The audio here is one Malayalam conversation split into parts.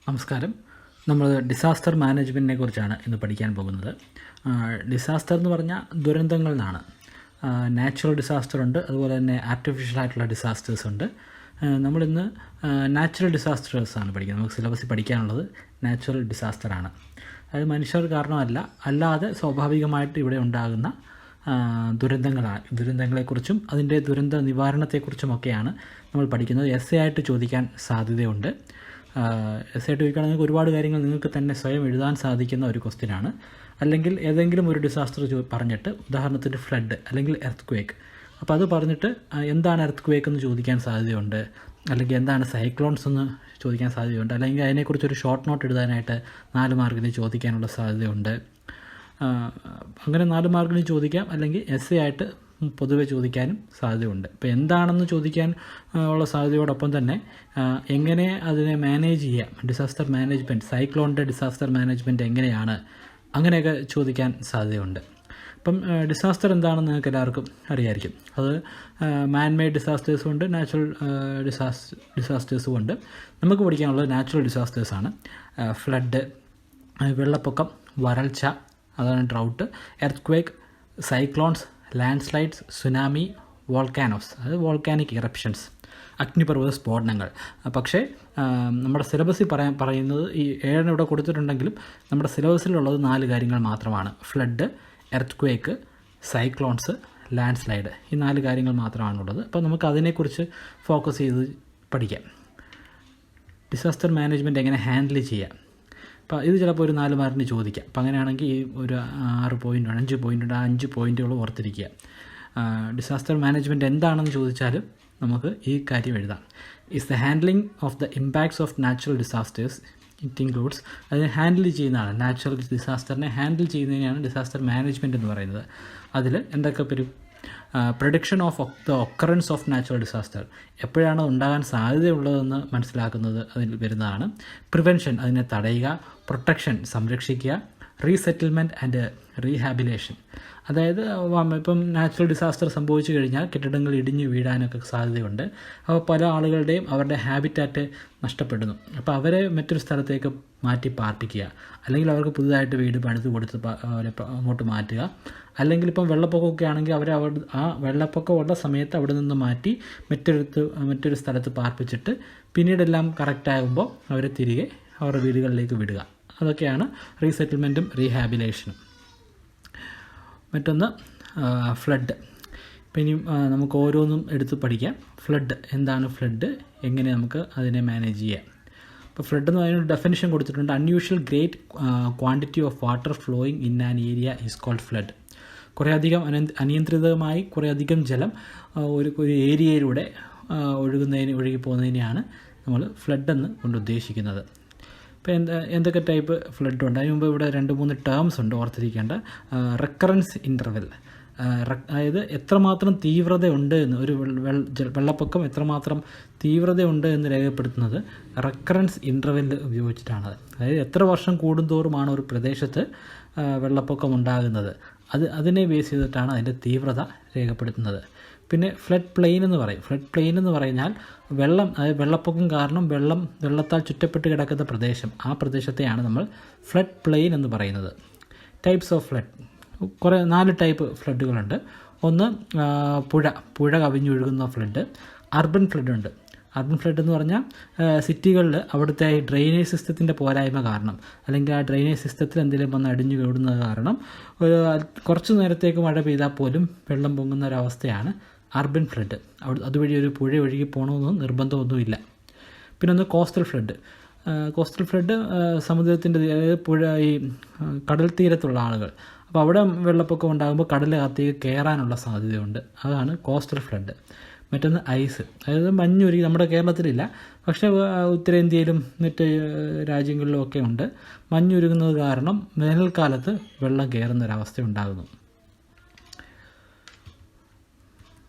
നമസ്കാരം. നമ്മൾ ഡിസാസ്റ്റർ മാനേജ്മെൻറ്റിനെ കുറിച്ചാണ് ഇന്ന് പഠിക്കാൻ പോകുന്നത്. ഡിസാസ്റ്റർ എന്ന് പറഞ്ഞാൽ ദുരന്തങ്ങൾ എന്നാണ്. നാച്ചുറൽ ഡിസാസ്റ്റർ ഉണ്ട്, അതുപോലെ തന്നെ ആർട്ടിഫിഷ്യൽ ആയിട്ടുള്ള ഡിസാസ്റ്റേഴ്സ് ഉണ്ട്. നമ്മളിന്ന് നാച്ചുറൽ ഡിസാസ്റ്റേഴ്സാണ് പഠിക്കുന്നത്. നമുക്ക് സിലബസിൽ പഠിക്കാനുള്ളത് നാച്ചുറൽ ഡിസാസ്റ്ററാണ്. അത് മനുഷ്യർ കാരണമല്ല, അല്ലാതെ സ്വാഭാവികമായിട്ട് ഇവിടെ ഉണ്ടാകുന്ന ദുരന്തങ്ങളെക്കുറിച്ചും അതിൻ്റെ ദുരന്ത നിവാരണത്തെക്കുറിച്ചുമൊക്കെയാണ് നമ്മൾ പഠിക്കുന്നത്. ആയിട്ട് ചോദിക്കാൻ സാധ്യതയുണ്ട്. ആയിട്ട് ചോദിക്കുകയാണെങ്കിൽ ഒരുപാട് കാര്യങ്ങൾ നിങ്ങൾക്ക് തന്നെ സ്വയം എഴുതാൻ സാധിക്കുന്ന ഒരു ക്വസ്റ്റ്യനാണ്. അല്ലെങ്കിൽ ഏതെങ്കിലും ഒരു ഡിസാസ്റ്റർ പറഞ്ഞിട്ട്, ഉദാഹരണത്തിന് ഫ്ലഡ് അല്ലെങ്കിൽ എർത്ത് ക്വേക്ക്, അപ്പോൾ അത് പറഞ്ഞിട്ട് എന്താണ് എർത്ത് ക്വേക്ക് എന്ന് ചോദിക്കാൻ സാധ്യതയുണ്ട്. അല്ലെങ്കിൽ എന്താണ് സൈക്ലോൺസ് എന്ന് ചോദിക്കാൻ സാധ്യതയുണ്ട്. അല്ലെങ്കിൽ അതിനെക്കുറിച്ചൊരു ഷോർട്ട് നോട്ട് എഴുതാനായിട്ട് 4 മാർക്കിന് ചോദിക്കാനുള്ള സാധ്യതയുണ്ട്. അങ്ങനെ 4 മാർക്കിന് ചോദിക്കാം, അല്ലെങ്കിൽ ആയിട്ട് പൊതുവെ ചോദിക്കാനും സാധ്യതയുണ്ട്. ഇപ്പോൾ എന്താണെന്ന് ചോദിക്കാൻ ഉള്ള സാധ്യതയോടൊപ്പം തന്നെ എങ്ങനെ അതിനെ മാനേജ് ചെയ്യാം, ഡിസാസ്റ്റർ മാനേജ്മെൻറ്റ്, സൈക്ലോണിൻ്റെ ഡിസാസ്റ്റർ മാനേജ്മെൻറ്റ് എങ്ങനെയാണ്, അങ്ങനെയൊക്കെ ചോദിക്കാൻ സാധ്യതയുണ്ട്. അപ്പം ഡിസാസ്റ്റർ എന്താണെന്ന് നിങ്ങൾക്ക് എല്ലാവർക്കും അറിയാമായിരിക്കും. അത് മാൻമെയ്ഡ് ഡിസാസ്റ്റേഴ്സും ഉണ്ട്, നാച്ചുറൽ ഡിസാസ്റ്റേഴ്സും ഉണ്ട്. നമുക്ക് പഠിക്കാനുള്ളത് നാച്ചുറൽ ഡിസാസ്റ്റേഴ്സാണ്. ഫ്ലഡ്, വെള്ളപ്പൊക്കം, വരൾച്ച, അതാണ് drought, earth quake, cyclones, land slides, tsunami, volcanoes, അത് വോൾക്കാനിക് ഇറപ്ഷൻസ്, അഗ്നിപർവ്വത സ്ഫോടനങ്ങൾ. പക്ഷേ നമ്മുടെ സിലബസിൽ പറയുന്നത് ഈ 7 ഇവിടെ കൊടുത്തിട്ടുണ്ടെങ്കിലും നമ്മുടെ സിലബസിലുള്ളത് 4 കാര്യങ്ങൾ മാത്രമാണ്. Flood, earth quake, cyclones, land slide, ഈ 4 കാര്യങ്ങൾ മാത്രമാണുള്ളത്. അപ്പോൾ നമുക്ക് അതിനെക്കുറിച്ച് ഫോക്കസ് ചെയ്ത് പഠിക്കാം. ഡിസാസ്റ്റർ മാനേജ്മെൻറ്റ് എങ്ങനെ ഹാൻഡിൽ ചെയ്യാം. അപ്പോൾ ഇത് ചിലപ്പോൾ ഒരു 4 മാർക്കിന് ചോദിക്കാം. അപ്പോൾ അങ്ങനെയാണെങ്കിൽ ഒരു 6 പോയിൻ്റ്, 5 പോയിൻ്റ് ഉണ്ട്. ആ 5 പോയിൻറ്റുകൾ ഓർത്തിരിക്കുക. ഡിസാസ്റ്റർ മാനേജ്മെൻറ്റ് എന്താണെന്ന് ചോദിച്ചാലും നമുക്ക് ഈ കാര്യം എഴുതാം. Is the handling of the impacts of natural disasters. It includes, അതിനെ ഹാൻഡിൽ ചെയ്യുന്നതാണ്, നാച്ചുറൽ ഡിസാസ്റ്ററിനെ ഹാൻഡിൽ ചെയ്യുന്നതിനാണ് ഡിസാസ്റ്റർ മാനേജ്മെൻറ്റ് എന്ന് പറയുന്നത്. അതിൽ എന്തൊക്കെ prediction of the occurrence of natural disaster, എപ്പോഴാണ് ഉണ്ടാകാൻ സാധ്യതയുള്ളതെന്ന് മനസ്സിലാക്കുന്നത് അതിൽ വരുന്നതാണ്. പ്രിവെൻഷൻ, അതിനെ തടയുക. പ്രൊട്ടക്ഷൻ, സംരക്ഷിക്കുക. റീസെറ്റിൽമെൻറ്റ് ആൻഡ് റീഹാബിലേഷൻ, അതായത് ഇപ്പം നാച്ചുറൽ ഡിസാസ്റ്റർ സംഭവിച്ചു കഴിഞ്ഞാൽ കെട്ടിടങ്ങൾ ഇടിഞ്ഞു വീഴാനൊക്കെ സാധ്യതയുണ്ട്. അപ്പോൾ പല ആളുകളുടെയും അവരുടെ ഹാബിറ്റാറ്റ് നഷ്ടപ്പെടുന്നു. അപ്പോൾ അവരെ മറ്റൊരു സ്ഥലത്തേക്ക് മാറ്റി പാർപ്പിക്കുക, അല്ലെങ്കിൽ അവർക്ക് പുതുതായിട്ട് വീട് പണിത് കൊടുത്ത് അവരെ അങ്ങോട്ട് മാറ്റുക. അല്ലെങ്കിൽ ഇപ്പം വെള്ളപ്പൊക്കമൊക്കെ ആണെങ്കിൽ അവരെ ആ വെള്ളപ്പൊക്കമുള്ള സമയത്ത് അവിടെ നിന്ന് മാറ്റി മറ്റൊരു സ്ഥലത്ത് പാർപ്പിച്ചിട്ട് പിന്നീടെല്ലാം കറക്റ്റാകുമ്പോൾ അവരെ തിരികെ അവരുടെ വീടുകളിലേക്ക് വിടുക. അതൊക്കെയാണ് റീസെറ്റിൽമെൻറ്റും റീഹാബിലേഷനും. മറ്റൊന്ന് ഫ്ലഡ്. ഇപ്പം ഇനി നമുക്ക് ഓരോന്നും എടുത്ത് പഠിക്കാം. ഫ്ലഡ് എന്താണ്, ഫ്ലഡ് എങ്ങനെ നമുക്ക് അതിനെ മാനേജ് ചെയ്യാം. ഇപ്പോൾ ഫ്ലഡ് എന്ന് പറയുന്ന ഡെഫിനിഷൻ കൊടുത്തിട്ടുണ്ട്. Unusual great quantity of water flowing in an area is called flood. കുറേയധികം അനിയന്ത്രിതമായി കുറേയധികം ജലം ഒരു ഏരിയയിലൂടെ ഒഴുകി പോകുന്നതിനെയാണ് നമ്മൾ ഫ്ലഡ് എന്ന് കൊണ്ട് ഉദ്ദേശിക്കുന്നത്. ഇപ്പോൾ എന്തൊക്കെ ടൈപ്പ് ഫ്ലഡ് ഉണ്ട്, അതിന് മുമ്പ് ഇവിടെ 2-3 ടേംസ് ഉണ്ട് ഓർത്തിരിക്കേണ്ട. റെക്കറൻസ് ഇൻ്റർവെൽ, അതായത് എത്രമാത്രം തീവ്രതയുണ്ട് എന്ന്, ഒരു വെള്ളപ്പൊക്കം എത്രമാത്രം തീവ്രതയുണ്ട് എന്ന് രേഖപ്പെടുത്തുന്നത് റെക്കറൻസ് ഇൻ്റർവെൽ ഉപയോഗിച്ചിട്ടാണ്. അതായത് എത്ര വർഷം കൂടുന്തോറുമാണ് ഒരു പ്രദേശത്ത് വെള്ളപ്പൊക്കം ഉണ്ടാകുന്നത്, അതിനെ ബേസ് ചെയ്തിട്ടാണ് അതിൻ്റെ തീവ്രത രേഖപ്പെടുത്തുന്നത്. പിന്നെ ഫ്ലഡ് പ്ലെയിൻ എന്ന് പറയും. ഫ്ലഡ് പ്ലെയിൻ എന്ന് പറഞ്ഞാൽ അതായത് വെള്ളപ്പൊക്കം കാരണം വെള്ളത്താൽ ചുറ്റപ്പെട്ട് കിടക്കുന്ന പ്രദേശം, ആ പ്രദേശത്തെയാണ് നമ്മൾ ഫ്ലഡ് പ്ലെയിൻ എന്ന് പറയുന്നത്. ടൈപ്സ് ഓഫ് ഫ്ലഡ്, 4 ടൈപ്പ് ഫ്ലഡുകളുണ്ട്. ഒന്ന് പുഴ കവിഞ്ഞൊഴുകുന്ന ഫ്ലഡ്. അർബൻ ഫ്ലഡ് ഉണ്ട്. അർബൻ ഫ്ലഡ് എന്ന് പറഞ്ഞാൽ സിറ്റികളിൽ അവിടുത്തെ ഡ്രെയിനേജ് സിസ്റ്റത്തിൻ്റെ പോരായ്മ കാരണം, അല്ലെങ്കിൽ ആ ഡ്രെയിനേജ് സിസ്റ്റത്തിൽ എന്തെങ്കിലും വന്ന് അടിഞ്ഞു കൂടുന്നത് കാരണം കുറച്ച് നേരത്തേക്ക് മഴ പെയ്താൽ പോലും വെള്ളം പൊങ്ങുന്ന ഒരവസ്ഥയാണ് അർബൻ ഫ്ലഡ്. അതുവഴി ഒരു പുഴ ഒഴുകി പോകണമെന്നും നിർബന്ധമൊന്നുമില്ല. പിന്നെ ഒന്ന് കോസ്റ്റൽ ഫ്ലഡ്. കോസ്റ്റൽ ഫ്ലഡ് സമുദ്രത്തിൻ്റെ, അതായത് ഈ കടൽ തീരത്തുള്ള ആളുകൾ, അപ്പോൾ അവിടെ വെള്ളപ്പൊക്കം ഉണ്ടാകുമ്പോൾ കടലകത്തേക്ക് കയറാനുള്ള സാധ്യതയുണ്ട്. അതാണ് കോസ്റ്റൽ ഫ്ലഡ്. മറ്റൊന്ന് ഐസ്, അതായത് മഞ്ഞുരുകി, നമ്മുടെ കേരളത്തിലില്ല, പക്ഷേ ഉത്തരേന്ത്യയിലും മറ്റ് രാജ്യങ്ങളിലും ഒക്കെ ഉണ്ട്. മഞ്ഞുരുകുന്നത് കാരണം വേനൽക്കാലത്ത് വെള്ളം കയറുന്നൊരവസ്ഥ ഉണ്ടാകുന്നു.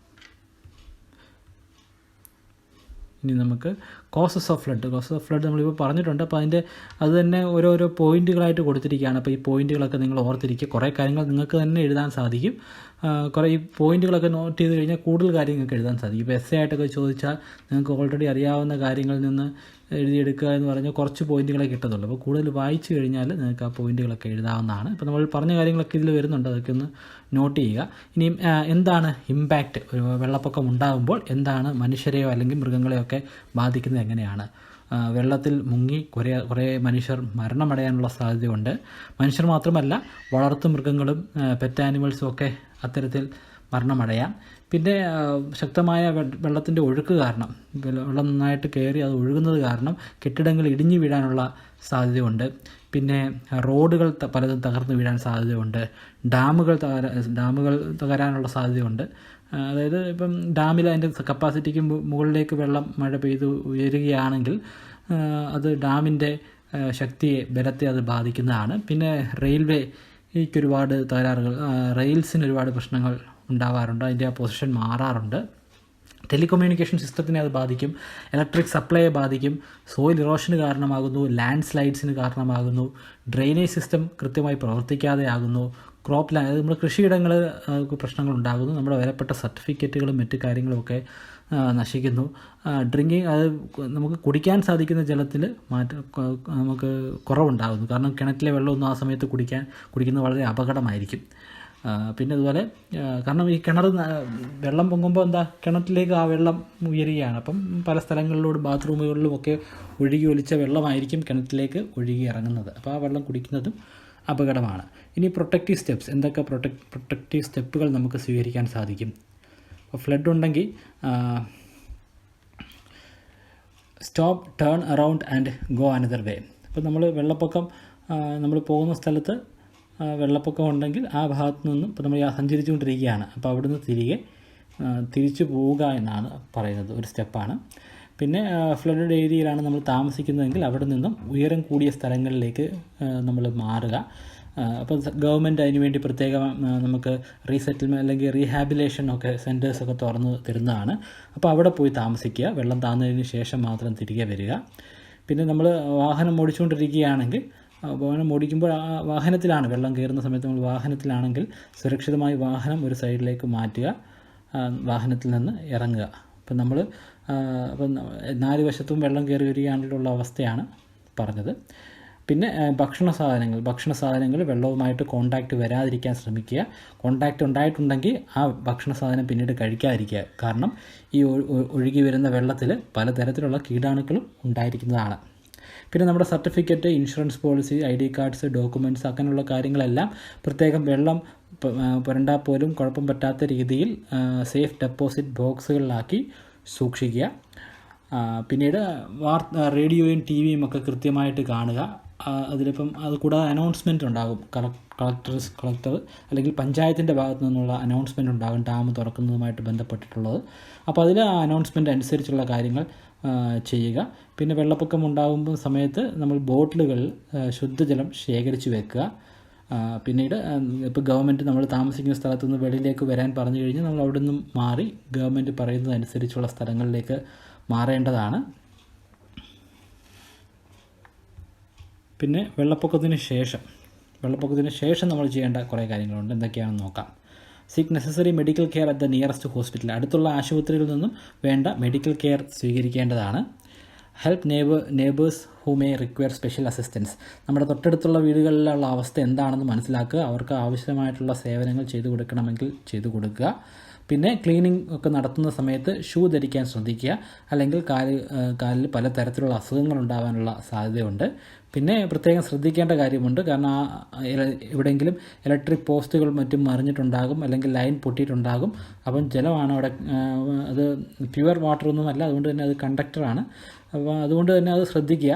ഇനി നമുക്ക് കോസസ് ഓഫ് ഫ്ലഡ് നമ്മളിപ്പോൾ പറഞ്ഞിട്ടുണ്ട്. അപ്പോൾ അത് തന്നെ ഓരോരോ പോയിൻറ്റുകളായിട്ട് കൊടുത്തിരിക്കുകയാണ്. അപ്പോൾ ഈ പോയിൻറ്റുകളൊക്കെ നിങ്ങൾ ഓർത്തിരിക്കുക. കുറേ കാര്യങ്ങൾ നിങ്ങൾക്ക് തന്നെ എഴുതാൻ സാധിക്കും. ഈ പോയിൻറ്റുകളൊക്കെ നോട്ട് ചെയ്ത് കഴിഞ്ഞാൽ കൂടുതൽ കാര്യങ്ങൾക്ക് എഴുതാൻ സാധിക്കും. ഇപ്പോൾ ആയിട്ടൊക്കെ ചോദിച്ചാൽ നിങ്ങൾക്ക് ഓൾറെഡി അറിയാവുന്ന കാര്യങ്ങളിൽ നിന്ന് എഴുതിയെടുക്കുക എന്ന് പറഞ്ഞാൽ കുറച്ച് പോയിൻറ്റുകളെ കിട്ടത്തുള്ളൂ. അപ്പോൾ കൂടുതൽ വായിച്ചു കഴിഞ്ഞാൽ നിങ്ങൾക്ക് ആ പോയിൻറ്റുകളൊക്കെ എഴുതാവുന്നതാണ്. ഇപ്പോൾ നമ്മൾ പറഞ്ഞ കാര്യങ്ങളൊക്കെ ഇതിൽ വരുന്നുണ്ട്, അതൊക്കെ ഒന്ന് നോട്ട് ചെയ്യുക. ഇനിയും എന്താണ് ഇമ്പാക്റ്റ് ഒരു വെള്ളപ്പൊക്കം ഉണ്ടാകുമ്പോൾ എന്താണ് മനുഷ്യരെയോ അല്ലെങ്കിൽ മൃഗങ്ങളെയോ ഒക്കെ ബാധിക്കുന്നത് എങ്ങനെയാണ്? വെള്ളത്തിൽ മുങ്ങി കുറേ മനുഷ്യർ മരണമടയാനുള്ള സാധ്യതയുണ്ട്. മനുഷ്യർ മാത്രമല്ല, വളർത്തു മൃഗങ്ങളും പെറ്റ് ആനിമൽസും ഒക്കെ അത്തരത്തിൽ മരണമടയാം. പിന്നെ ശക്തമായ വെള്ളത്തിൻ്റെ ഒഴുക്ക് കാരണം, വെള്ളം നന്നായിട്ട് കയറി അത് ഒഴുകുന്നത് കാരണം കെട്ടിടങ്ങൾ ഇടിഞ്ഞു വീഴാനുള്ള സാധ്യതയുണ്ട്. പിന്നെ റോഡുകൾ പലതും തകർന്നു വീഴാൻ സാധ്യതയുണ്ട്. ഡാമുകൾ തകരാനുള്ള സാധ്യതയുണ്ട്. അതായത് ഇപ്പം ഡാമിൽ അതിൻ്റെ കപ്പാസിറ്റിക്ക് മുകളിലേക്ക് വെള്ളം മഴ പെയ്ത് ഉയരുകയാണെങ്കിൽ അത് ഡാമിൻ്റെ ശക്തിയെ, ബലത്തെ അത് ബാധിക്കുന്നതാണ്. പിന്നെ റെയിൽവേക്ക് ഒരുപാട് തകരാറുകൾ, റെയിൽസിന് ഒരുപാട് പ്രശ്നങ്ങൾ ഉണ്ടാവാറുണ്ട്, അതിൻ്റെ ആ പൊസിഷൻ മാറാറുണ്ട്. ടെലികമ്മ്യൂണിക്കേഷൻ സിസ്റ്റത്തിനെ അത് ബാധിക്കും. ഇലക്ട്രിക് സപ്ലൈയെ ബാധിക്കും. സോയിൽ ഇറോഷന് കാരണമാകുന്നു. ലാൻഡ് സ്ലൈഡ്സിന് കാരണമാകുന്നു. ഡ്രെയിനേജ് സിസ്റ്റം കൃത്യമായി പ്രവർത്തിക്കാതെ ആകുന്നു. ക്രോപ്പ് ലാൻഡ്, നമ്മുടെ കൃഷിയിടങ്ങൾ പ്രശ്നങ്ങളുണ്ടാകുന്നു. നമ്മുടെ വിലപ്പെട്ട സർട്ടിഫിക്കറ്റുകളും മറ്റു കാര്യങ്ങളുമൊക്കെ നശിക്കുന്നു. ഡ്രിങ്കിങ്, അത് നമുക്ക് കുടിക്കാൻ സാധിക്കുന്ന ജലത്തിൽ നമുക്ക് കുറവുണ്ടാകുന്നു. കാരണം കിണറ്റിലെ വെള്ളമൊന്നും ആ സമയത്ത് കുടിക്കുന്നത് വളരെ അപകടമായിരിക്കും. പിന്നെ അതുപോലെ കാരണം ഈ കിണർ വെള്ളം പൊങ്ങുമ്പോൾ കിണറ്റിലേക്ക് ആ വെള്ളം ഉയരുകയാണ്. അപ്പം പല സ്ഥലങ്ങളിലൂടെ ബാത്റൂമുകളിലുമൊക്കെ ഒഴുകി ഒലിച്ച വെള്ളമായിരിക്കും കിണറ്റിലേക്ക് ഒഴുകി ഇറങ്ങുന്നത്. അപ്പോൾ ആ വെള്ളം കുടിക്കുന്നതും അപകടമാണ്. ഇനി പ്രൊട്ടക്റ്റീവ് സ്റ്റെപ്സ്, എന്തൊക്കെ പ്രൊട്ടക്റ്റീവ് സ്റ്റെപ്പുകൾ നമുക്ക് സ്വീകരിക്കാൻ സാധിക്കും? അപ്പോൾ ഫ്ലഡ് ഉണ്ടെങ്കിൽ stop, turn around and go another വേ. അപ്പോൾ നമ്മൾ വെള്ളപ്പൊക്കം, നമ്മൾ പോകുന്ന സ്ഥലത്ത് വെള്ളപ്പൊക്കം ഉണ്ടെങ്കിൽ ആ ഭാഗത്തു നിന്നും ഇപ്പോൾ നമ്മൾ സഞ്ചരിച്ചുകൊണ്ടിരിക്കുകയാണ്, അപ്പോൾ അവിടുന്ന് തിരിച്ചു പോവുക എന്നാണ് പറയുന്നത്, ഒരു സ്റ്റെപ്പാണ്. പിന്നെ ഫ്ലഡഡ് ഏരിയയിലാണ് നമ്മൾ താമസിക്കുന്നതെങ്കിൽ അവിടെ നിന്നും ഉയരം കൂടിയ സ്ഥലങ്ങളിലേക്ക് നമ്മൾ മാറുക. അപ്പോൾ ഗവൺമെൻറ് അതിനുവേണ്ടി പ്രത്യേകം നമുക്ക് റീസെറ്റിൽമെൻറ്റ് അല്ലെങ്കിൽ റീഹാബിലേഷൻ ഒക്കെ സെൻറ്റേഴ്സൊക്കെ തുറന്ന് തരുന്നതാണ്. അപ്പോൾ അവിടെ പോയി താമസിക്കുക. വെള്ളം താഴ്ന്നതിന് ശേഷം മാത്രം തിരികെ വരിക. പിന്നെ നമ്മൾ വാഹനം ഓടിച്ചുകൊണ്ടിരിക്കുകയാണെങ്കിൽ, വാഹനം ഓടിക്കുമ്പോൾ ആ വാഹനത്തിലാണ് വെള്ളം കയറുന്ന സമയത്ത് നമ്മൾ വാഹനത്തിലാണെങ്കിൽ സുരക്ഷിതമായി വാഹനം ഒരു സൈഡിലേക്ക് മാറ്റുക, വാഹനത്തിൽ നിന്ന് ഇറങ്ങുക. അപ്പം നമ്മൾ നാല് വശത്തും വെള്ളം കയറി വരികയാണെങ്കിലുള്ള അവസ്ഥയാണ് പറഞ്ഞത്. പിന്നെ ഭക്ഷണ സാധനങ്ങൾ വെള്ളവുമായിട്ട് കോണ്ടാക്റ്റ് വരാതിരിക്കാൻ ശ്രമിക്കുക. കോണ്ടാക്റ്റ് ഉണ്ടായിട്ടുണ്ടെങ്കിൽ ആ ഭക്ഷണ സാധനം പിന്നീട് കഴിക്കാതിരിക്കുക. കാരണം ഈ ഒഴുകി വരുന്ന വെള്ളത്തിൽ പലതരത്തിലുള്ള കീടാണുക്കളും ഉണ്ടായിരിക്കുന്നതാണ്. പിന്നെ നമ്മുടെ certificate, insurance policy, ID cards, documents, അങ്ങനെയുള്ള കാര്യങ്ങളെല്ലാം പ്രത്യേകം വെള്ളം പുരണ്ടാൽ പോലും കുഴപ്പം പറ്റാത്ത രീതിയിൽ സേഫ് ഡെപ്പോസിറ്റ് ബോക്സുകളിലാക്കി സൂക്ഷിക്കുക. പിന്നീട് റേഡിയോയും TV-യും ഒക്കെ കൃത്യമായിട്ട് കാണുക. അതിലിപ്പം അത് കൂടാതെ അനൗൺസ്മെൻറ്റ് ഉണ്ടാകും. കളക്ടർ അല്ലെങ്കിൽ പഞ്ചായത്തിൻ്റെ ഭാഗത്തു നിന്നുള്ള അനൗൺസ്മെൻറ്റ് ഉണ്ടാകും ഡാം തുറക്കുന്നതുമായിട്ട് ബന്ധപ്പെട്ടിട്ടുള്ളത്. അപ്പോൾ അതിൽ ആ അനൗൺസ്മെൻറ്റ് അനുസരിച്ചുള്ള കാര്യങ്ങൾ ചെയ്യുക. പിന്നെ വെള്ളപ്പൊക്കം ഉണ്ടാകുമ്പോൾ സമയത്ത് നമ്മൾ ബോട്ടിലുകളിൽ ശുദ്ധജലം ശേഖരിച്ച് വെക്കുക. പിന്നീട് ഇപ്പോൾ ഗവൺമെൻറ് നമ്മൾ താമസിക്കുന്ന സ്ഥലത്തു നിന്ന് വെളിയിലേക്ക് വരാൻ പറഞ്ഞു കഴിഞ്ഞാൽ നമ്മൾ അവിടെ നിന്നും മാറി ഗവൺമെൻറ് പറയുന്നതനുസരിച്ചുള്ള സ്ഥലങ്ങളിലേക്ക് മാറേണ്ടതാണ്. പിന്നെ വെള്ളപ്പൊക്കത്തിന് ശേഷം നമ്മൾ ചെയ്യേണ്ട കുറേ കാര്യങ്ങളുണ്ട്. എന്തൊക്കെയാണെന്ന് നോക്കാം. Seek necessary medical care at the nearest hospital. അടുത്തുള്ള ആശുപത്രികളിൽ നിന്നും വേണ്ട മെഡിക്കൽ കെയർ സ്വീകരിക്കേണ്ടതാണ്. Help neighbours who may require special assistance. നമ്മുടെ തൊട്ടടുത്തുള്ള വീടുകളിലുള്ള അവസ്ഥ എന്താണെന്ന് മനസ്സിലാക്കുക. അവർക്ക് ആവശ്യമായിട്ടുള്ള സേവനങ്ങൾ ചെയ്തു കൊടുക്കണമെങ്കിൽ ചെയ്തു കൊടുക്കുക. പിന്നെ ക്ലീനിങ് ഒക്കെ നടത്തുന്ന സമയത്ത് ഷൂ ധരിക്കാൻ ശ്രദ്ധിക്കുക. അല്ലെങ്കിൽ കാലിൽ പലതരത്തിലുള്ള അസുഖങ്ങൾ ഉണ്ടാകാനുള്ള സാധ്യതയുണ്ട്. പിന്നെ പ്രത്യേകം ശ്രദ്ധിക്കേണ്ട കാര്യമുണ്ട്. കാരണം എവിടെയെങ്കിലും ഇലക്ട്രിക് പോസ്റ്റുകൾ മറ്റും മറിഞ്ഞിട്ടുണ്ടാകും, അല്ലെങ്കിൽ ലൈൻ പൊട്ടിയിട്ടുണ്ടാകും. അപ്പം ജലമാണ് അവിടെ, അത് പ്യുവർ വാട്ടറൊന്നുമല്ല, അതുകൊണ്ട് തന്നെ അത് കണ്ടക്ടറാണ്. അപ്പോൾ അതുകൊണ്ട് തന്നെ അത് ശ്രദ്ധിക്കുക.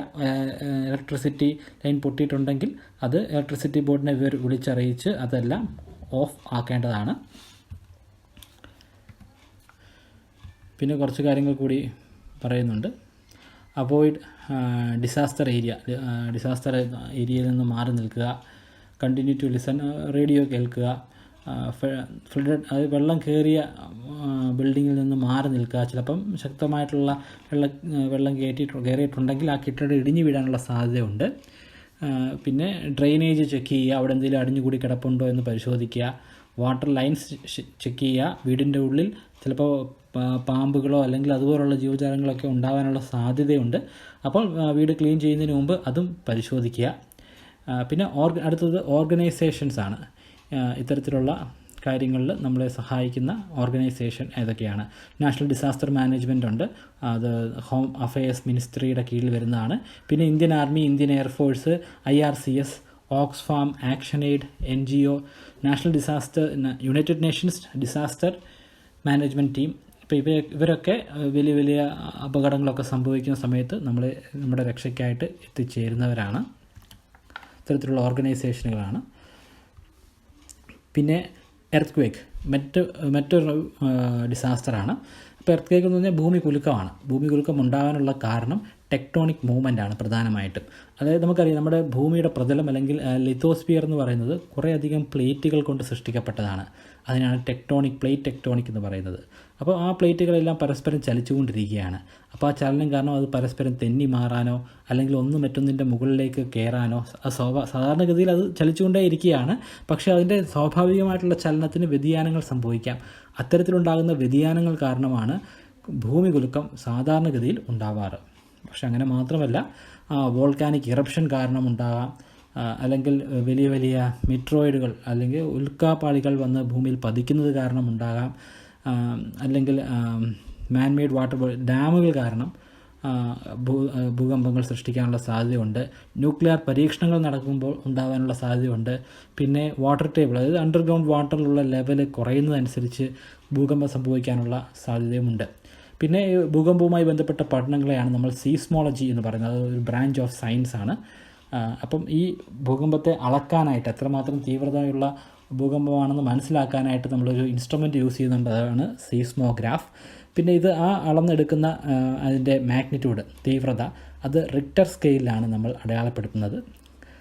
ഇലക്ട്രിസിറ്റി ലൈൻ പൊട്ടിയിട്ടുണ്ടെങ്കിൽ അത് ഇലക്ട്രിസിറ്റി ബോർഡിനെ വിളിച്ചറിയിച്ച് അതെല്ലാം ഓഫ് ആക്കേണ്ടതാണ്. പിന്നെ കുറച്ച് കാര്യങ്ങൾ കൂടി പറയുന്നുണ്ട്. അവോയ്ഡ് ഡിസാസ്റ്റർ ഏരിയയിൽ നിന്ന് മാറി നിൽക്കുക. കണ്ടിന്യൂ ടു ലിസൺ, റേഡിയോ കേൾക്കുക. ഫ്ലഡഡ്, അത് വെള്ളം കയറിയ ബിൽഡിങ്ങിൽ നിന്ന് മാറി നിൽക്കുക. ചിലപ്പം ശക്തമായിട്ടുള്ള വെള്ളം കയറിയിട്ടുണ്ടെങ്കിൽ ആ കെട്ടിടം ഇടിഞ്ഞു വീഴാനുള്ള സാധ്യതയുണ്ട്. പിന്നെ ഡ്രെയിനേജ് ചെക്ക് ചെയ്യുക. അവിടെ എന്തെങ്കിലും അടിഞ്ഞുകൂടി കിടപ്പുണ്ടോ എന്ന് പരിശോധിക്കുക. വാട്ടർ ലൈൻസ് ചെക്ക് ചെയ്യുക. വീടിൻ്റെ ഉള്ളിൽ ചിലപ്പോൾ പാമ്പുകളോ അല്ലെങ്കിൽ അതുപോലുള്ള ജീവജാലങ്ങളൊക്കെ ഉണ്ടാകാനുള്ള സാധ്യതയുണ്ട്. അപ്പോൾ വീട് ക്ലീൻ ചെയ്യുന്നതിന് മുമ്പ് അതും പരിശോധിക്കുക. പിന്നെ അടുത്തത് ഓർഗനൈസേഷൻസ് ആണ്. ഇത്തരത്തിലുള്ള കാര്യങ്ങളിൽ നമ്മളെ സഹായിക്കുന്ന ഓർഗനൈസേഷൻ ഏതൊക്കെയാണ്? നാഷണൽ ഡിസാസ്റ്റർ മാനേജ്മെൻ്റ് ഉണ്ട്, അത് ഹോം അഫയേഴ്സ് മിനിസ്ട്രിയുടെ കീഴിൽ വരുന്നതാണ്. പിന്നെ Indian army, Indian air force, IRCS, Oxfam, action aid, NGO, national disaster, United Nations disaster management team. ഇപ്പോൾ ഇവരൊക്കെ വലിയ വലിയ അപകടങ്ങളൊക്കെ സംഭവിക്കുന്ന സമയത്ത് നമ്മുടെ രക്ഷയ്ക്കായിട്ട് എത്തിച്ചേരുന്നവരാണ്. ഇത്തരത്തിലുള്ള ഓർഗനൈസേഷനുകളാണ്. പിന്നെ എർത്ത് ക്വേക്ക് മറ്റൊരു ഡിസാസ്റ്ററാണ്. ഇപ്പോൾ എർത്ത് ക്വേക്ക് എന്ന് പറഞ്ഞാൽ ഭൂമി കുലുക്കമാണ്. ഭൂമി കുലുക്കം ഉണ്ടാകാനുള്ള കാരണം ടെക്ടോണിക് മൂവ്മെൻ്റ് ആണ് പ്രധാനമായിട്ടും. അതായത് നമുക്കറിയാം, നമ്മുടെ ഭൂമിയുടെ പ്രതലം അല്ലെങ്കിൽ ലിത്തോസ്ഫിയർ എന്ന് പറയുന്നത് കുറേയധികം പ്ലേറ്റുകൾ കൊണ്ട് സൃഷ്ടിക്കപ്പെട്ടതാണ്. അതിനാണ് പ്ലേറ്റ് ടെക്ടോണിക് എന്ന് പറയുന്നത്. അപ്പോൾ ആ പ്ലേറ്റുകളെല്ലാം പരസ്പരം ചലിച്ചുകൊണ്ടിരിക്കുകയാണ്. അപ്പോൾ ആ ചലനം കാരണം അത് പരസ്പരം തെന്നി മാറാനോ അല്ലെങ്കിൽ ഒന്ന് മറ്റൊന്നിൻ്റെ മുകളിലേക്ക് കയറാനോ സാധാരണഗതിയിൽ അത് ചലിച്ചുകൊണ്ടേ ഇരിക്കുകയാണ്. പക്ഷേ അതിൻ്റെ സ്വാഭാവികമായിട്ടുള്ള ചലനത്തിന് വ്യതിയാനങ്ങൾ സംഭവിക്കാം. അത്തരത്തിലുണ്ടാകുന്ന വ്യതിയാനങ്ങൾ കാരണമാണ് ഭൂമി കുലുക്കം സാധാരണഗതിയിൽ ഉണ്ടാവാറ്. പക്ഷെ അങ്ങനെ മാത്രമല്ല, വോൾക്കാനിക് ഇറപ്ഷൻ കാരണം ഉണ്ടാകാം, അല്ലെങ്കിൽ വലിയ വലിയ മെട്രോയിഡുകൾ അല്ലെങ്കിൽ ഉൽക്കാപാളികൾ വന്ന് ഭൂമിയിൽ പതിക്കുന്നത് കാരണം ഉണ്ടാകാം, അല്ലെങ്കിൽ മാൻമെയ്ഡ് വാട്ടർ ഡാമുകൾ കാരണം ഭൂകമ്പങ്ങൾ സൃഷ്ടിക്കാനുള്ള സാധ്യതയുണ്ട്. ന്യൂക്ലിയർ പരീക്ഷണങ്ങൾ നടക്കുമ്പോൾ ഉണ്ടാകാനുള്ള സാധ്യതയുണ്ട്. പിന്നെ വാട്ടർ ടേബിൾ, അതായത് അണ്ടർഗ്രൗണ്ട് വാട്ടറിലുള്ള ലെവൽ കുറയുന്നതനുസരിച്ച് ഭൂകമ്പം സംഭവിക്കാനുള്ള സാധ്യതയുമുണ്ട്. പിന്നെ ഭൂകമ്പവുമായി ബന്ധപ്പെട്ട പഠനങ്ങളെയാണ് നമ്മൾ സീസ്മോളജി എന്ന് പറയുന്നത്. അത് ഒരു ബ്രാഞ്ച് ഓഫ് സയൻസ് ആണ്. അപ്പം ഈ ഭൂകമ്പത്തെ അളക്കാനായിട്ട്, എത്രമാത്രം തീവ്രതയുള്ള ഭൂകമ്പമാണെന്ന് മനസ്സിലാക്കാനായിട്ട് നമ്മളൊരു ഇൻസ്ട്രുമെൻറ്റ് യൂസ് ചെയ്യുന്നുണ്ട്, അതാണ് സീസ്മോഗ്രാഫ്. പിന്നെ ഇത് അളന്നെടുക്കുന്ന അതിൻ്റെ മാഗ്നിറ്റ്യൂഡ്, തീവ്രത, അത് റിക്ടർ സ്കെയിലാണ് നമ്മൾ അടയാളപ്പെടുത്തുന്നത്.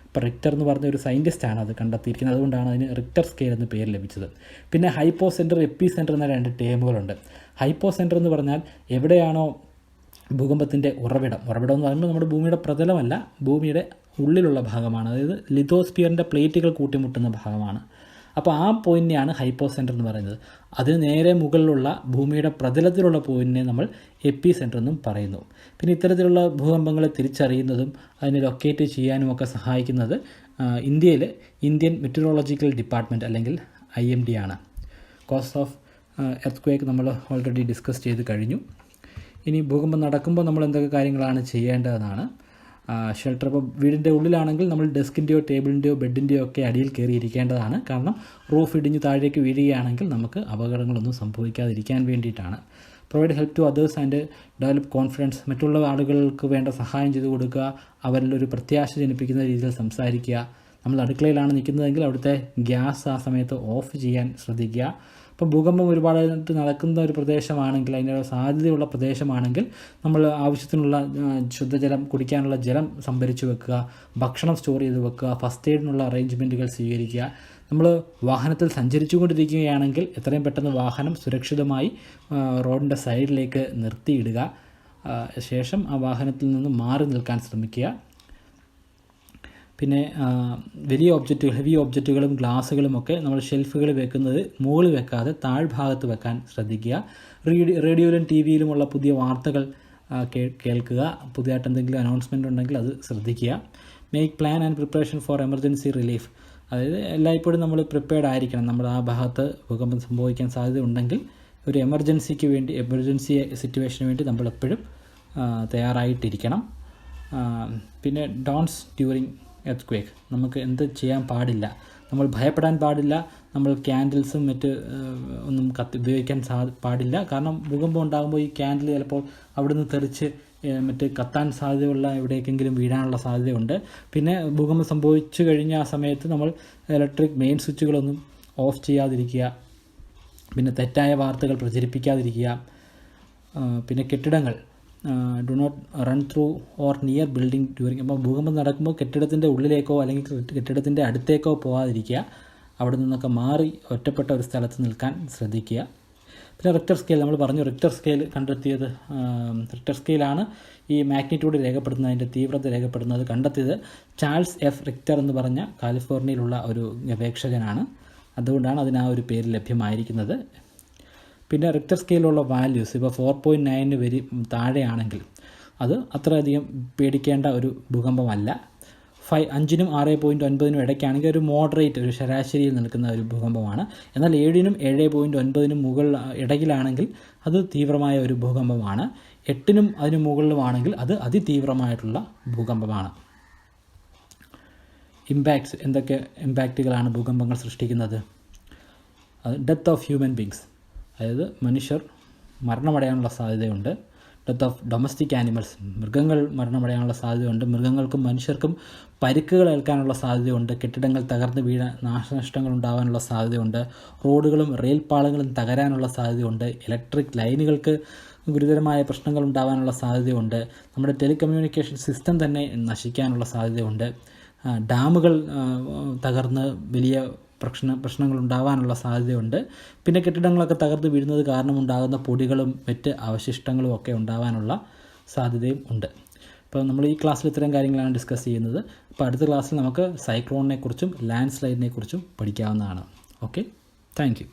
ഇപ്പോൾ റിക്ടർ എന്ന് പറഞ്ഞ ഒരു സയൻറ്റിസ്റ്റാണ് അത് കണ്ടെത്തിയിരിക്കുന്നത്, അതുകൊണ്ടാണ് അതിന് റിക്ടർ സ്കെയിൽ എന്ന് പേര് ലഭിച്ചത്. പിന്നെ ഹൈപ്പോ സെൻറ്റർ, എപ്പി സെൻറ്റർ എന്ന 2 ടേമുകളുണ്ട്. ഹൈപ്പോ സെൻറ്റർ എന്ന് പറഞ്ഞാൽ എവിടെയാണോ ഭൂകമ്പത്തിൻ്റെ ഉറവിടം എന്ന് പറയുമ്പോൾ നമ്മുടെ ഭൂമിയുടെ പ്രതലമല്ല, ഭൂമിയുടെ ഉള്ളിലുള്ള ഭാഗമാണ്. അതായത് ലിത്തോസ്ഫിയറിൻ്റെ പ്ലേറ്റുകൾ കൂട്ടിമുട്ടുന്ന ഭാഗമാണ്. അപ്പോൾ ആ പോയിൻ്റിനെയാണ് ഹൈപ്പോ സെൻറ്റർ എന്ന് പറയുന്നത്. അതിന് നേരെ മുകളിലുള്ള ഭൂമിയുടെ പ്രതലത്തിലുള്ള പോയിൻറ്റിനെ നമ്മൾ എപ്പി സെൻറ്റർ എന്നും പറയുന്നു. പിന്നെ ഇത്തരത്തിലുള്ള ഭൂകമ്പങ്ങളെ തിരിച്ചറിയുന്നതും അതിനെ ലൊക്കേറ്റ് ചെയ്യാനുമൊക്കെ സഹായിക്കുന്നത് ഇന്ത്യൻ മെറ്റീരിയോളജിക്കൽ ഡിപ്പാർട്ട്മെൻറ്റ് അല്ലെങ്കിൽ IMD ആണ്. കോസ് ഓഫ് എർത്ത് ക്വേക്ക് നമ്മൾ ഓൾറെഡി ഡിസ്കസ് ചെയ്ത് കഴിഞ്ഞു. ഇനി ഭൂകമ്പം നടക്കുമ്പോൾ നമ്മൾ എന്തൊക്കെ കാര്യങ്ങളാണ് ചെയ്യേണ്ടതെന്നാണ്. ഷെൽട്ടർ, ഇപ്പോൾ വീടിൻ്റെ ഉള്ളിലാണെങ്കിൽ നമ്മൾ ഡെസ്കിൻ്റെയോ ടേബിളിൻ്റെയോ ബെഡിൻ്റെയോ ഒക്കെ അടിയിൽ കയറിയിരിക്കേണ്ടതാണ്. കാരണം റൂഫ് ഇടിഞ്ഞ് താഴേക്ക് വീഴുകയാണെങ്കിൽ നമുക്ക് അപകടങ്ങളൊന്നും സംഭവിക്കാതിരിക്കാൻ വേണ്ടിയിട്ടാണ്. Provide help to others and develop confidence, മറ്റുള്ള ആളുകൾക്ക് വേണ്ട സഹായം ചെയ്തു കൊടുക്കുക, അവരിലൊരു പ്രത്യാശ ജനിപ്പിക്കുന്ന രീതിയിൽ സംസാരിക്കുക. നമ്മൾ അടുക്കളയിലാണ് നിൽക്കുന്നതെങ്കിൽ അവിടുത്തെ ഗ്യാസ് ആ സമയത്ത് ഓഫ് ചെയ്യാൻ ശ്രദ്ധിക്കുക. ഇപ്പം ഭൂകമ്പം ഒരുപാടായിട്ട് നടക്കുന്ന ഒരു പ്രദേശമാണെങ്കിൽ, അതിൻ്റെ സാധ്യതയുള്ള പ്രദേശമാണെങ്കിൽ നമ്മൾ ആവശ്യത്തിനുള്ള ശുദ്ധജലം, കുടിക്കാനുള്ള ജലം സംഭരിച്ചു വെക്കുക, ഭക്ഷണം സ്റ്റോർ ചെയ്ത് വെക്കുക, ഫസ്റ്റ് എയ്ഡിനുള്ള അറേഞ്ച്മെൻറ്റുകൾ സ്വീകരിക്കുക. നമ്മൾ വാഹനത്തിൽ സഞ്ചരിച്ചു കൊണ്ടിരിക്കുകയാണെങ്കിൽ എത്രയും പെട്ടെന്ന് വാഹനം സുരക്ഷിതമായി റോഡിൻ്റെ സൈഡിലേക്ക് നിർത്തിയിടുക. ശേഷം ആ വാഹനത്തിൽ നിന്ന് മാറി നിൽക്കാൻ ശ്രമിക്കുക. പിന്നെ വലിയ ഒബ്ജക്റ്റുകൾ, ഹെവി ഒബ്ജക്റ്റുകളും ഗ്ലാസ്സുകളും ഒക്കെ നമ്മൾ ഷെൽഫുകളിൽ വെക്കുന്നത് മുകളിൽ വെക്കാതെ താഴ്ഭാഗത്ത് വെക്കാൻ ശ്രദ്ധിക്കുക. റേഡിയോയിലും TV-യിലുമുള്ള പുതിയ വാർത്തകൾ കേൾക്കുക. പുതിയതായിട്ട് എന്തെങ്കിലും അനൗൺസ്മെൻ്റ് ഉണ്ടെങ്കിൽ അത് ശ്രദ്ധിക്കുക. Make plan and preparation for emergency relief, അതായത് എല്ലായ്പ്പോഴും നമ്മൾ പ്രിപ്പയർഡ് ആയിരിക്കണം. നമ്മൾ ആ ഭാഗത്ത് ഭൂകമ്പം സംഭവിക്കാൻ സാധ്യത ഉണ്ടെങ്കിൽ ഒരു എമർജൻസി സിറ്റുവേഷന് വേണ്ടി നമ്മളെപ്പോഴും തയ്യാറായിട്ടിരിക്കണം. പിന്നെ ഡോൺസ് ഡ്യൂറിങ് എർത്ത് ക്വേക്ക്, നമുക്ക് എന്ത് ചെയ്യാൻ പാടില്ല, നമ്മൾ ഭയപ്പെടാൻ പാടില്ല, നമ്മൾ ക്യാൻഡിൽസും മറ്റ് ഒന്നും ഉപയോഗിക്കാൻ പാടില്ല. കാരണം ഭൂകമ്പം ഉണ്ടാകുമ്പോൾ ഈ ക്യാൻഡിൽ ചിലപ്പോൾ അവിടെ നിന്ന് തെറിച്ച് മറ്റ് കത്താൻ സാധ്യതയുള്ള എവിടേക്കെങ്കിലും വീഴാനുള്ള സാധ്യതയുണ്ട്. പിന്നെ ഭൂകമ്പം സംഭവിച്ചു കഴിഞ്ഞ ആ സമയത്ത് നമ്മൾ ഇലക്ട്രിക് മെയിൻ സ്വിച്ചുകളൊന്നും ഓഫ് ചെയ്യാതിരിക്കുക. പിന്നെ തെറ്റായ വാർത്തകൾ പ്രചരിപ്പിക്കാതിരിക്കുക. പിന്നെ കെട്ടിടങ്ങൾ, do not run through or near building during, അപ്പോൾ ഭൂകമ്പം നടക്കുമ്പോൾ കെട്ടിടത്തിൻ്റെ ഉള്ളിലേക്കോ അല്ലെങ്കിൽ കെട്ടിടത്തിൻ്റെ അടുത്തേക്കോ പോകാതിരിക്കുക. അവിടെ നിന്നൊക്കെ മാറി ഒറ്റപ്പെട്ട ഒരു സ്ഥലത്ത് നിൽക്കാൻ ശ്രദ്ധിക്കുക. പിന്നെ റിക്ടർ സ്കെയിൽ, നമ്മൾ പറഞ്ഞു റിക്ടർ സ്കെയിൽ കണ്ടെത്തിയത്, റിക്ടർ സ്കെയിലാണ് ഈ മാഗ്നിറ്റ്യൂഡ് രേഖപ്പെടുത്തുന്നത്, അതിൻ്റെ തീവ്രത രേഖപ്പെടുന്നത് കണ്ടെത്തിയത് ചാൾസ് F. റിക്ടർ എന്ന് പറഞ്ഞ കാലിഫോർണിയയിലുള്ള ഒരു ഗവേഷകനാണ്. അതുകൊണ്ടാണ് അതിന് ആ ഒരു പേര് ലഭ്യമായിരിക്കുന്നത്. പിന്നെ റിക്ടർ സ്കെയിലുള്ള വാല്യൂസ് ഇപ്പോൾ 4.9 താഴെയാണെങ്കിൽ അത് അത്രയധികം പേടിക്കേണ്ട ഒരു ഭൂകമ്പമല്ല. 5നും 6.9നും ഇടയ്ക്കാണെങ്കിൽ ഒരു മോഡറേറ്റ്, ഒരു ശരാശരിയിൽ നിൽക്കുന്ന ഒരു ഭൂകമ്പമാണ്. എന്നാൽ 7നും 7.9നും ഇടയിലാണെങ്കിൽ അത് തീവ്രമായ ഒരു ഭൂകമ്പമാണ്. 8നും അതിന് മുകളിലുമാണെങ്കിൽ അത് അതിതീവ്രമായിട്ടുള്ള ഭൂകമ്പമാണ്. ഇമ്പാക്ട്സ്, എന്തൊക്കെ ഇമ്പാക്റ്റുകളാണ് ഭൂകമ്പങ്ങൾ സൃഷ്ടിക്കുന്നത്? ഡെത്ത് ഓഫ് ഹ്യൂമൻ ബീങ്സ്, അതായത് മനുഷ്യർ മരണമടയാനുള്ള സാധ്യതയുണ്ട്. ഡെത്ത് ഓഫ് ഡൊമസ്റ്റിക് ആനിമൽസ്, മൃഗങ്ങൾ മരണമടയാനുള്ള സാധ്യതയുണ്ട്. മൃഗങ്ങൾക്കും മനുഷ്യർക്കും പരിക്കുകൾ ഏൽക്കാനുള്ള സാധ്യതയുണ്ട്. കെട്ടിടങ്ങൾ തകർന്ന് വീഴാൻ, നാശനഷ്ടങ്ങൾ ഉണ്ടാകാനുള്ള സാധ്യതയുണ്ട്. റോഡുകളും റെയിൽ പാളങ്ങളും തകരാനുള്ള സാധ്യതയുണ്ട്. ഇലക്ട്രിക് ലൈനുകൾക്ക് ഗുരുതരമായ പ്രശ്നങ്ങൾ ഉണ്ടാകാനുള്ള സാധ്യതയുണ്ട്. നമ്മുടെ ടെലികമ്മ്യൂണിക്കേഷൻ സിസ്റ്റം തന്നെ നശിക്കാനുള്ള സാധ്യതയുണ്ട്. ഡാമുകൾ തകർന്ന് വലിയ പ്രശ്നങ്ങൾ ഉണ്ടാകാനുള്ള സാധ്യതയുണ്ട്. പിന്നെ കെട്ടിടങ്ങളൊക്കെ തകർന്ന് വീഴുന്നത് കാരണമുണ്ടാകുന്ന പൊടികളും മറ്റ് അവശിഷ്ടങ്ങളും ഒക്കെ ഉണ്ടാകാനുള്ള സാധ്യതയും ഉണ്ട്. അപ്പോൾ നമ്മൾ ഈ ക്ലാസ്സിൽ ഇത്തരം കാര്യങ്ങളാണ് ഡിസ്കസ് ചെയ്യുന്നത്. അപ്പോൾ അടുത്ത ക്ലാസ്സിൽ നമുക്ക് സൈക്ലോണിനെ കുറിച്ചും ലാൻഡ് സ്ലൈഡിനെ കുറിച്ചും പഠിക്കാവുന്നതാണ്. Okay, thank you.